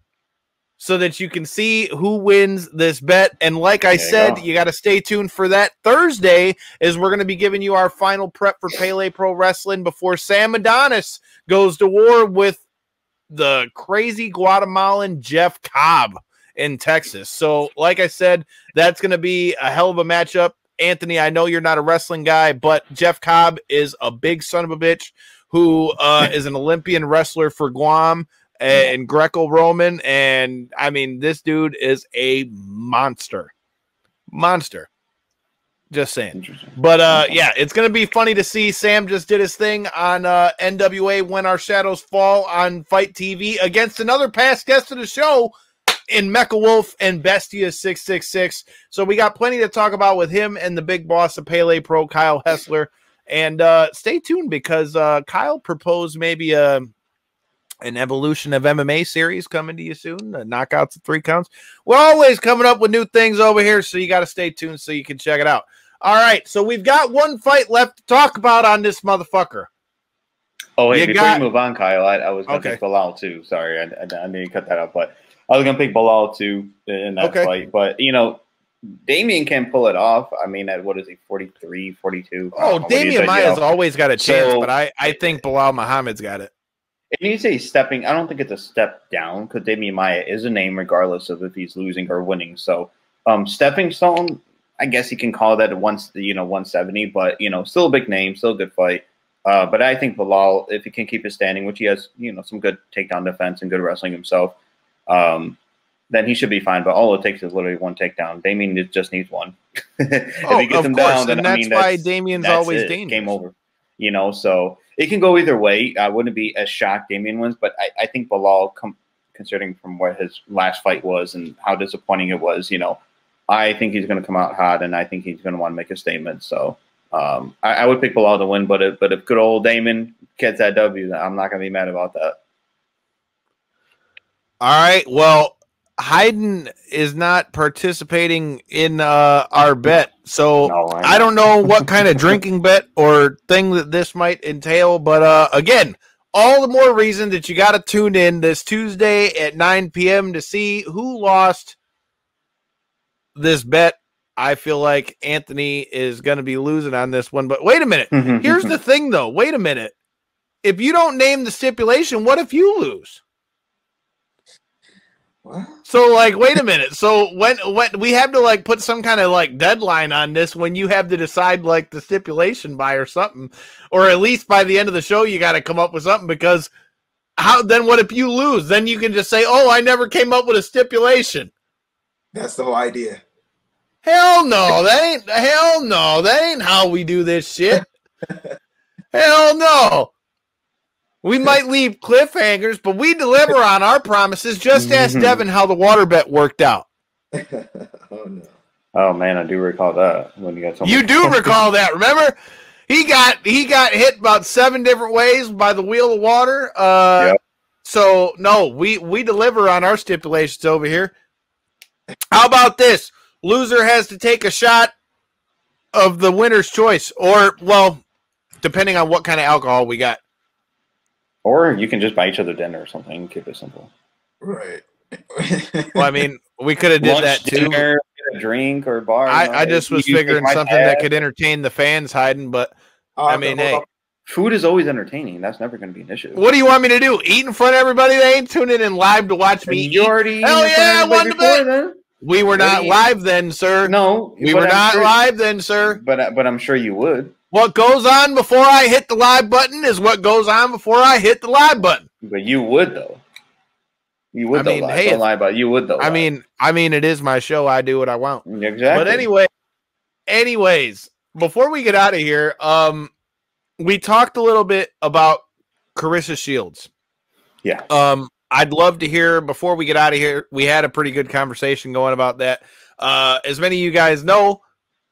so that you can see who wins this bet. And like I said, you got to stay tuned for that. Thursday is we're going to be giving you our final prep for Pele Pro Wrestling before Sam Adonis goes to war with the crazy Guatemalan Jeff Cobb in Texas. So like I said, that's going to be a hell of a matchup. Anthony, I know you're not a wrestling guy, but Jeff Cobb is a big son of a bitch who is an Olympian wrestler for Guam and Greco-Roman. And, I mean, this dude is a monster. Just saying. But, yeah, it's going to be funny to see. Sam just did his thing on NWA When Our Shadows Fall on Fight TV against another past guest of the show, in Mecha Wolf and Bestia 666. So we got plenty to talk about with him and the big boss of Pele Pro, Kyle Hessler. And stay tuned because Kyle proposed maybe an evolution of MMA series coming to you soon. Knockouts of 3 counts. We're always coming up with new things over here, so you got to stay tuned so you can check it out. All right, so we've got one fight left to talk about on this motherfucker. Oh, hey, before you move on, Kyle, I was going to pick Bilal too. Sorry, I need to cut that out, but I was going to pick Bilal too in that fight. But, you know, Damian can pull it off. I mean, at what is he, 43, 42? Oh, Damian Maia's always got a chance, but I think Bilal Muhammad's got it. And you say stepping, I don't think it's a step down because Damian Maia is a name regardless of if he's losing or winning. So, stepping stone, I guess you can call that at 170, but, you know, still a big name, still a good fight. But I think Bilal, if he can keep his standing, which he has, you know, some good takedown defense and good wrestling himself, then he should be fine. But all it takes is literally one takedown. Damien just needs one. If he gets him down, then that's why Damien's always dangerous. Game over. You know, so it can go either way. I wouldn't be as shocked Damien wins, but I think Bilal, considering from what his last fight was and how disappointing it was, you know, I think he's going to come out hot, and I think he's going to want to make a statement. So I would pick Bilal to win, but if good old Damien gets that W, I'm not going to be mad about that. All right. Well, Hyden is not participating in our bet, so I don't know what kind of drinking bet or thing that this might entail. But again, all the more reason that you got to tune in this Tuesday at 9 p.m. to see who lost this bet. I feel like Anthony is going to be losing on this one. But wait a minute. Here's the thing, though. Wait a minute. If you don't name the stipulation, what if you lose? What? So, like, wait a minute. So when we have to, like, put some kind of, like, deadline on this when you have to decide, like, the stipulation by or something, or at least by the end of the show, you got to come up with something, because then what if you lose? Then you can just say, oh, I never came up with a stipulation. That's the whole idea. Hell no, that ain't how we do this shit. Hell no. We might leave cliffhangers, but we deliver on our promises. Just ask Devin how the water bet worked out. Oh no. Oh man, I do recall that when you got You do recall that, remember? He got hit about 7 different ways by the wheel of water. Yep. So no, we deliver on our stipulations over here. How about this? Loser has to take a shot of the winner's choice, or, well, depending on what kind of alcohol we got. Or you can just buy each other dinner or something. Keep it simple. Right. Well, I mean, we could have did that too. Dinner, get a drink or a bar. I just was figuring something that could entertain the fans, Hyden, but I mean, hey. Food is always entertaining. That's never going to be an issue. What do you want me to do? Eat in front of everybody? They ain't tuning in live to watch me eat. Hell yeah, I won the bet. We were not live then, sir. No. We were not live then, sir. But I'm sure you would. What goes on before I hit the live button is what goes on before I hit the live button. But you would, though. You would, though. Hey, don't lie about it. You would, though. I mean, it is my show. I do what I want. Exactly. But anyways, before we get out of here, we talked a little bit about Claressa Sheilds. Yeah. I'd love to hear, before we get out of here, we had a pretty good conversation going about that. As many of you guys know,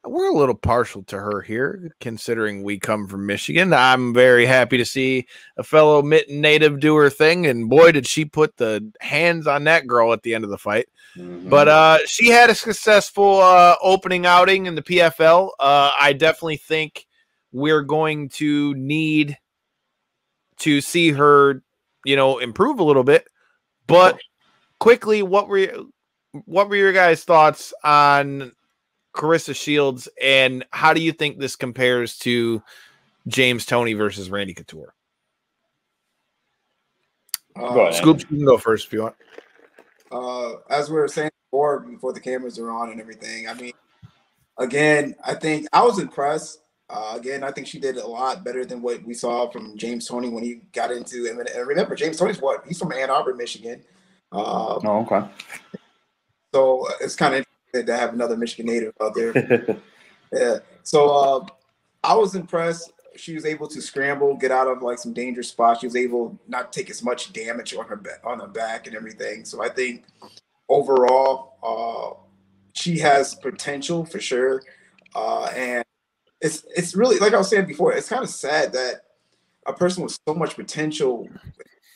we're a little partial to her here, considering we come from Michigan. I'm very happy to see a fellow Mitten native do her thing, and boy, did she put the hands on that girl at the end of the fight. But she had a successful opening outing in the PFL. I definitely think we're going to need to see her, improve a little bit. But quickly, what were your guys' thoughts on Claressa Sheilds, and how do you think this compares to James Toney versus Randy Couture? Scoops, you can go first if you want. As we were saying before the cameras are on and everything, I mean, again, I think I was impressed. Again, I think she did a lot better than what we saw from James Toney when he got into it. And remember, James Toney's he's from Ann Arbor, Michigan. Okay. So it's kind of interesting to have another Michigan native out there. Yeah. So I was impressed. She was able to scramble, get out of like some dangerous spots. She was able not to take as much damage on her back and everything. So I think overall, she has potential for sure. And it's really, like I was saying before, it's kind of sad that a person with so much potential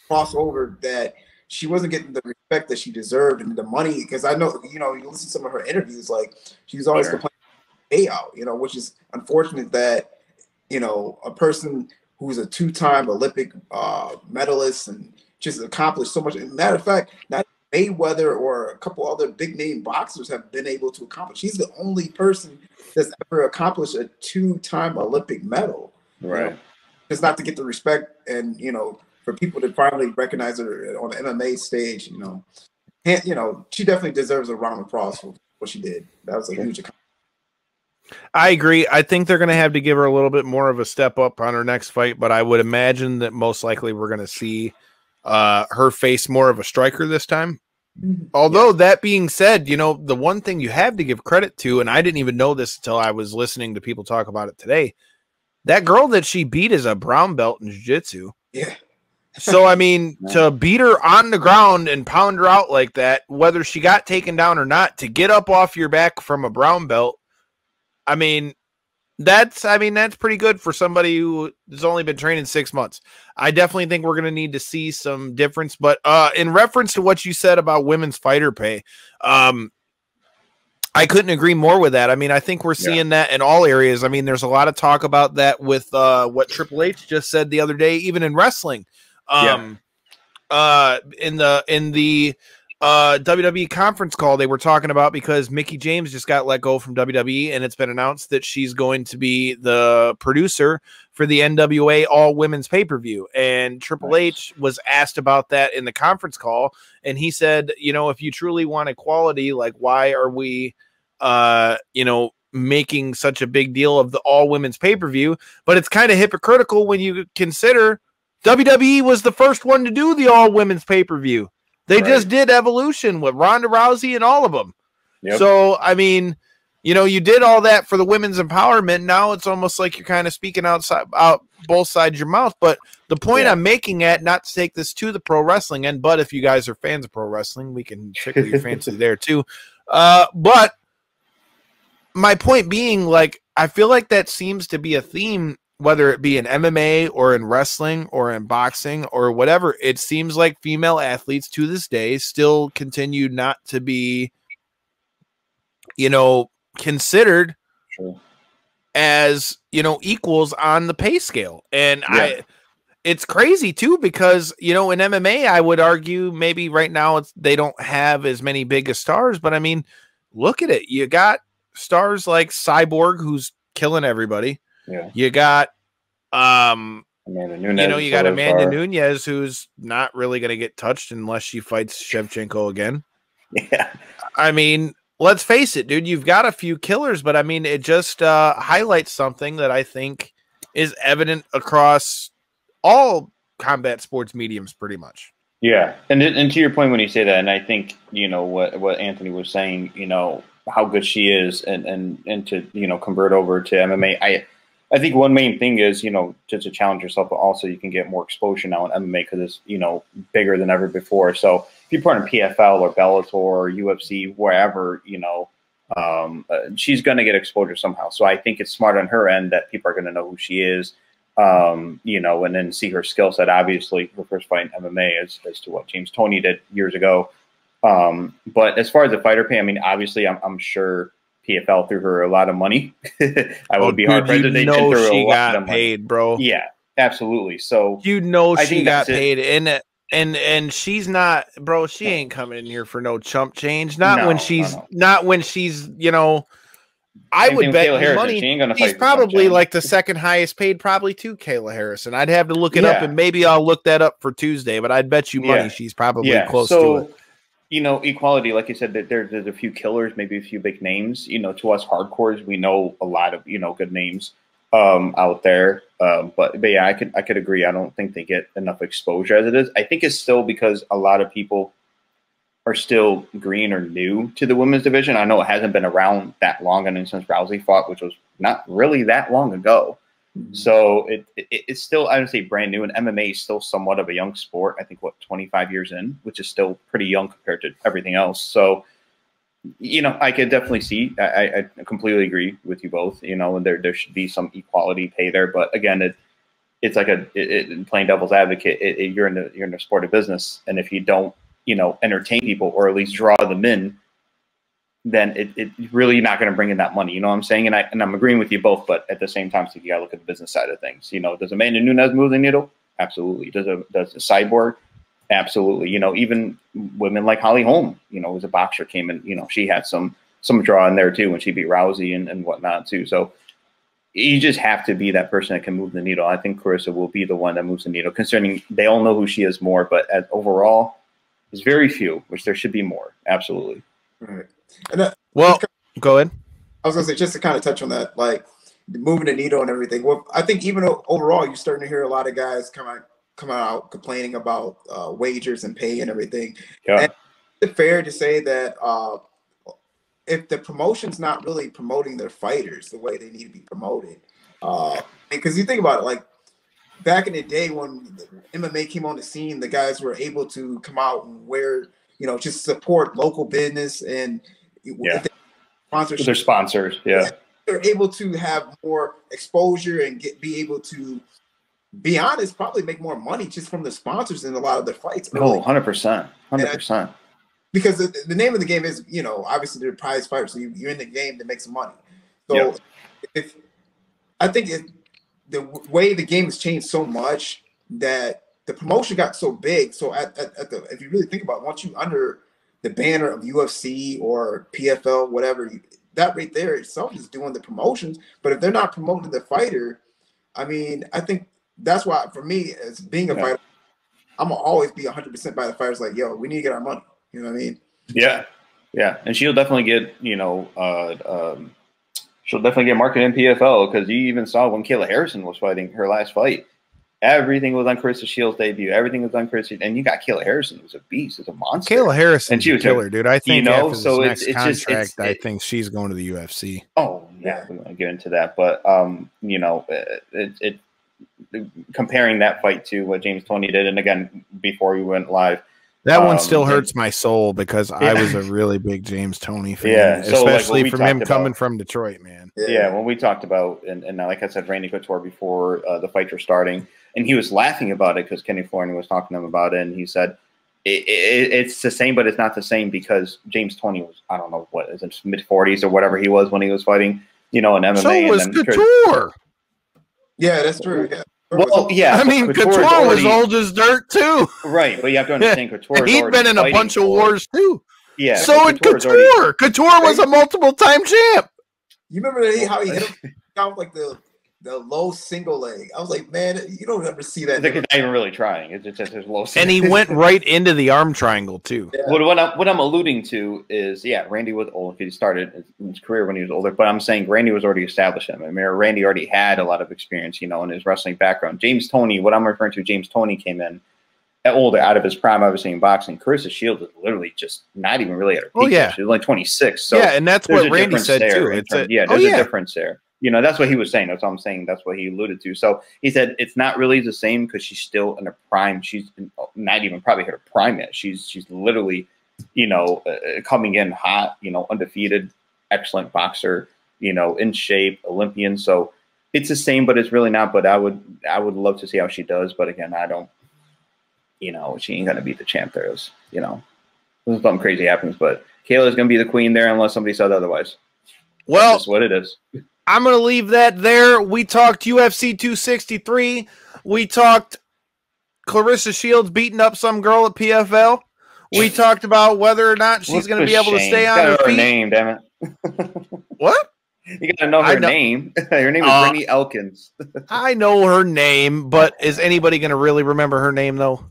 crossed over that she wasn't getting the respect that she deserved and the money. Because I know, you listen to some of her interviews, like she's always complaining about payout, which is unfortunate that, a person who's a two-time Olympic medalist and just accomplished so much. Matter of fact, not Mayweather or a couple other big-name boxers have been able to accomplish. She's the only person that's ever accomplished a two-time Olympic medal. Right. Just not to get the respect and, for people to finally recognize her on the MMA stage, she definitely deserves a round of applause for what she did. That was a huge accomplishment. I agree. I think they're going to have to give her a little bit more of a step up on her next fight, but I would imagine that most likely we're going to see her face more of a striker this time. Although that being said, the one thing you have to give credit to, and I didn't even know this until I was listening to people talk about it today, that girl that she beat is a brown belt in jiu-jitsu. Yeah. So, I mean, to beat her on the ground and pound her out like that, whether she got taken down or not, to get up off your back from a brown belt, I mean, that's pretty good for somebody who has only been training 6 months. I definitely think we're going to need to see some difference. But in reference to what you said about women's fighter pay, I couldn't agree more with that. I mean, I think we're seeing that in all areas. I mean, there's a lot of talk about that with what Triple H just said the other day, even in wrestling. In the WWE conference call they were talking about, because Mickie James just got let go from WWE, and it's been announced that she's going to be the producer for the NWA all women's pay-per-view. And Triple H was asked about that in the conference call, and he said, if you truly want equality, like, why are we making such a big deal of the all women's pay-per-view? But it's kind of hypocritical when you consider WWE was the first one to do the all women's pay-per-view. They just did Evolution with Ronda Rousey and all of them. Yep. So, I mean, you did all that for the women's empowerment. Now it's almost like you're kind of speaking out both sides of your mouth. But the point I'm making not to take this to the pro wrestling end, but if you guys are fans of pro wrestling, we can tickle your fancy there too. But my point being, like, I feel like that seems to be a theme, whether it be in MMA or in wrestling or in boxing or whatever. It seems like female athletes to this day still continue not to be, considered as, equals on the pay scale. And it's crazy too, because, in MMA, I would argue maybe right now they don't have as many big stars, but I mean, look at it. You got stars like Cyborg, who's killing everybody. Yeah. You got Amanda Nunes, you got Amanda Nunes, who's not really going to get touched unless she fights Shevchenko again. Yeah. I mean, let's face it, dude, you've got a few killers, but I mean, it just highlights something that I think is evident across all combat sports mediums pretty much. Yeah. And to your point when you say that, and I think, what Anthony was saying, how good she is and to, convert over to MMA. I think one main thing is, just to challenge yourself, but also you can get more exposure now in MMA because it's, bigger than ever before. So if you put in PFL or Bellator or UFC, wherever, she's going to get exposure somehow. So I think it's smart on her end that people are going to know who she is, and then see her skill set. Obviously, her first fight in MMA as to what James Toney did years ago. But as far as the fighter pay, I mean, obviously, I'm sure PFL threw her a lot of money. I would be hard pressed if they didn't throw she a lot got of money. paid, bro. Yeah, absolutely. So she got paid, and she's not, bro. She ain't coming in here for no chump change. Not when she's. I would bet you money. She's probably like the second highest paid, probably to Kayla Harrison. I'd have to look it up, and maybe I'll look that up for Tuesday. But I'd bet you money she's probably close to it. Equality, like you said, that there's a few killers, maybe a few big names. To us hardcores, we know a lot of good names out there. But yeah, I could agree. I don't think they get enough exposure as it is. I think it's still because a lot of people are still green or new to the women's division. I know it hasn't been around that long, and since Rousey fought, which was not really that long ago. So it's still, I would say, brand new, and MMA is still somewhat of a young sport. I think 25 years in, which is still pretty young compared to everything else. So, I could definitely see. I completely agree with you both. And there should be some equality pay there, but again, it's like playing devil's advocate. You're in the sport of business, and if you don't, entertain people or at least draw them in, then it's really not going to bring in that money. You know what I'm saying? And I'm agreeing with you both, but at the same time, so you got to look at the business side of things. Does Amanda Nunes move the needle? Absolutely. Does a Cyborg? Absolutely. Even women like Holly Holm, was a boxer, came in, she had some draw in there too when she beat Rousey and whatnot too. So you just have to be that person that can move the needle. I think Claressa will be the one that moves the needle, concerning they all know who she is more, but overall, there's very few, which there should be more. Absolutely. Right. And go ahead. I was gonna say, just to kind of touch on that, like moving the needle and everything. Well, I think even overall, you're starting to hear a lot of guys come out complaining about wagers and pay and everything. Yeah. And is it fair to say that if the promotion's not really promoting their fighters the way they need to be promoted, because you think about it, like back in the day when MMA came on the scene, the guys were able to come out and wear, just support local business and sponsorship. They're sponsors, they're able to have more exposure and be able to be honest, probably make more money just from the sponsors in a lot of their fights. Oh, 100%. 100%. Because the name of the game is, obviously they're prize fighters, so you're in the game to make some money. So I think the way the game has changed so much that the promotion got so big. So if you really think about it, once you under the banner of UFC or PFL, whatever, that right there itself is doing the promotions. But if they're not promoting the fighter, I mean, I think that's why, for me, as being a fighter, I'm going to always be 100% by the fighters. Like, yo, we need to get our money. You know what I mean? Yeah. Yeah. And she'll definitely get, she'll definitely get marketed in PFL, because you even saw when Kayla Harrison was fighting her last fight, everything was on Claressa Sheilds' debut. Everything was on Claressa, and you got Kayla Harrison, who's a beast, who's a monster. Kayla Harrison, and she was a killer, dude. I think after this next it's contract, I think she's going to the UFC. Oh yeah, we're gonna get into that, but comparing that fight to what James Toney did, and again before we went live, that one still hurts my soul because I was a really big James Toney fan, especially from him coming from Detroit, man. Yeah, when we talked about, and like I said, Randy Couture before the fights were starting, and he was laughing about it because Kenny Flemming was talking to him about it, and he said it's the same, but it's not the same, because James Toney was, I don't know what, is it mid-40s or whatever he was when he was fighting, in MMA. So was Couture. Yeah, that's true. Yeah. Well, yeah. I mean, Couture was old as dirt too. Right, but you have to understand, Couture. He'd been in a bunch of wars too. Yeah. So did Couture. Couture was a multiple-time champ. You remember how he hit him out like the low single leg? I was like, man, you don't ever see that. They're not even really trying. It's just there's low single. And he went right into the arm triangle too. Yeah. What I'm alluding to is, Randy was old. He started his career when he was older, but I'm saying Randy was already established in him. I mean, Randy already had a lot of experience, in his wrestling background. James Toney, what I'm referring to, James Toney came in older, out of his prime, obviously in boxing. Claressa Sheilds was literally just not even really at her peak. Oh yeah, she was only 26. So yeah, and that's what Randy said too. there's a difference there. That's what he was saying. That's what I'm saying. That's what he alluded to. So he said it's not really the same because she's still in her prime. She's not even probably hit her prime yet. She's literally, coming in hot, undefeated, excellent boxer, in shape, Olympian. So it's the same, but it's really not. But I would love to see how she does. But again, I don't, she ain't gonna beat the champ. There's, something crazy happens. But Kayla's gonna be the queen there unless somebody said otherwise. Well, that's what it is. I'm going to leave that there. We talked UFC 263. We talked Claressa Sheilds beating up some girl at PFL. We talked about whether or not she's going to be able to stay on her feet. Her name, damn it. What? You got to know her name. Her name is Brittany Elkins. I know her name, but is anybody going to really remember her name, though?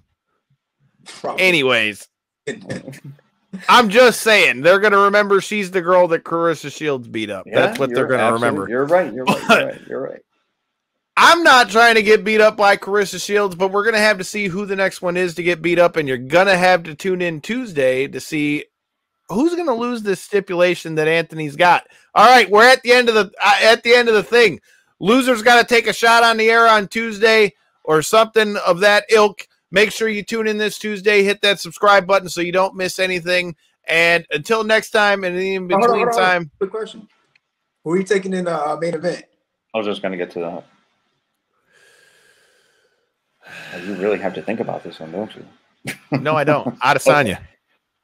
Probably. Anyways. I'm just saying they're going to remember she's the girl that Claressa Sheilds beat up. Yeah, that's what they're going to remember. You're right. You're right. I'm not trying to get beat up by Claressa Sheilds, but we're going to have to see who the next one is to get beat up, and you're going to have to tune in Tuesday to see who's going to lose this stipulation that Anthony's got. All right, we're at the end of the thing. Loser's got to take a shot on the air on Tuesday or something of that ilk. Make sure you tune in this Tuesday. Hit that subscribe button so you don't miss anything. And until next time, and in between time. Quick question. Who are you taking in the main event? I was just going to get to that. You really have to think about this one, don't you? No, I don't. Adesanya.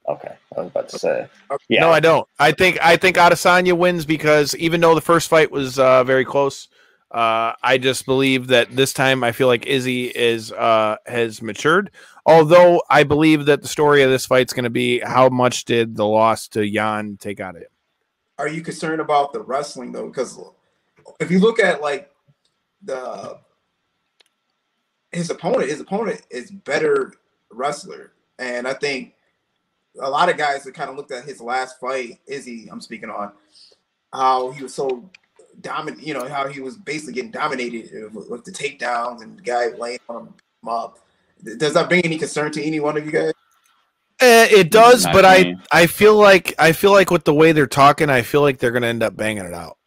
Okay. I was about to say. Yeah. No, I don't. I think Adesanya wins because even though the first fight was very close, I just believe that this time I feel like Izzy has matured. Although I believe that the story of this fight is going to be how much did the loss to Jan take out of him. Are you concerned about the wrestling though? Because if you look at like his opponent is better wrestler, and I think a lot of guys that kind of looked at his last fight, Izzy, I'm speaking on, how he was so dominant, how he was basically getting dominated with the takedowns and the guy laying on him up. Does that bring any concern to any one of you guys? It does, but I feel like with the way they're talking, I feel like they're going to end up banging it out.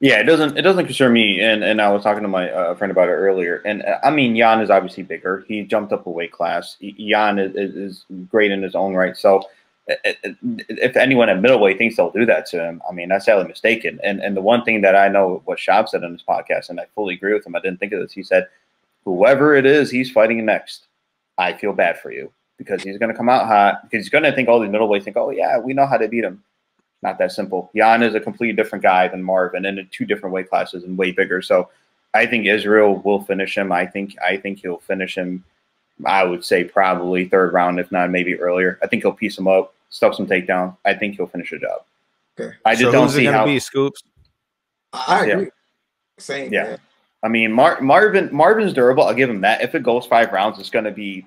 Yeah, it doesn't concern me, and I was talking to my friend about it earlier. And I mean, Jan is obviously bigger. He jumped up a weight class. Jan is great in his own right. So if anyone at middleweight thinks they'll do that to him, I mean, that's sadly mistaken. And the one thing that I know what Shab said on this podcast, and I fully agree with him, I didn't think of this. He said, whoever it is he's fighting next, I feel bad for you because he's going to come out hot because he's going to think all these middleweights think, oh, yeah, we know how to beat him. Not that simple. Jan is a completely different guy than Marvin and in two different weight classes and way bigger. So I think Israel will finish him. I think he'll finish him, I would say probably third round, if not maybe earlier. I think he'll piece him up, stuff some takedown. I think he'll finish the job. Okay. I just don't see how. Be Scoops? I agree. Yeah. Same. Yeah. I mean, Marvin's durable. I'll give him that. If it goes 5 rounds, it's going to be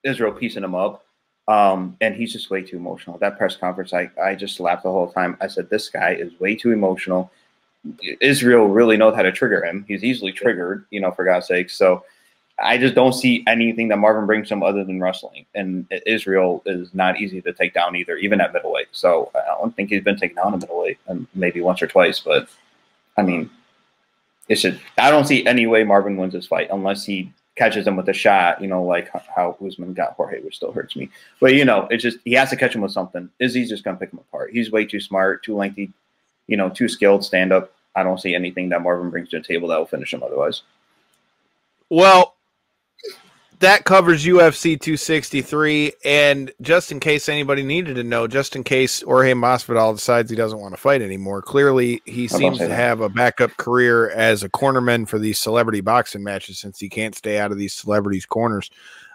Israel piecing him up. And he's just way too emotional. That press conference, I just laughed the whole time. I said, this guy is way too emotional. Israel really knows how to trigger him. He's easily triggered, for God's sake. So I just don't see anything that Marvin brings him other than wrestling. And Israel is not easy to take down either, even at middleweight. So I don't think he's been taken down at middleweight, and maybe once or twice. But, I mean, I don't see any way Marvin wins this fight unless he catches him with a shot, like how Usman got Jorge, which still hurts me. But, it's just he has to catch him with something. Izzy's just going to pick him apart. He's way too smart, too lengthy, too skilled, stand up. I don't see anything that Marvin brings to the table that will finish him otherwise. Well, that covers UFC 263. And just in case anybody needed to know, just in case Jorge Masvidal decides he doesn't want to fight anymore, clearly he seems to have a backup career as a cornerman for these celebrity boxing matches since he can't stay out of these celebrities' corners.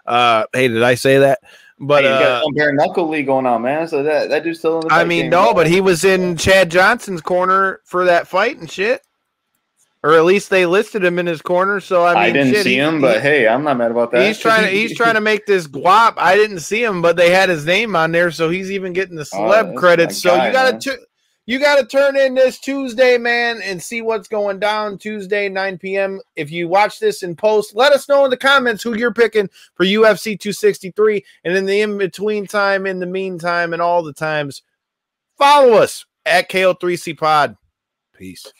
Hey, did I say that? But you got some bare knuckle league going on, man. So that dude's still in the fight game, no, but he was in Chad Johnson's corner for that fight and shit. Or at least they listed him in his corner. So I didn't see him, but hey, I'm not mad about that. He's trying to make this guap. I didn't see him, but they had his name on there, so he's even getting the celeb credits. So you gotta turn in this Tuesday, man, and see what's going down Tuesday, 9 p.m. If you watch this in post, let us know in the comments who you're picking for UFC 263. And in the in-between time, in the meantime, and all the times, follow us at KO3C Pod. Peace.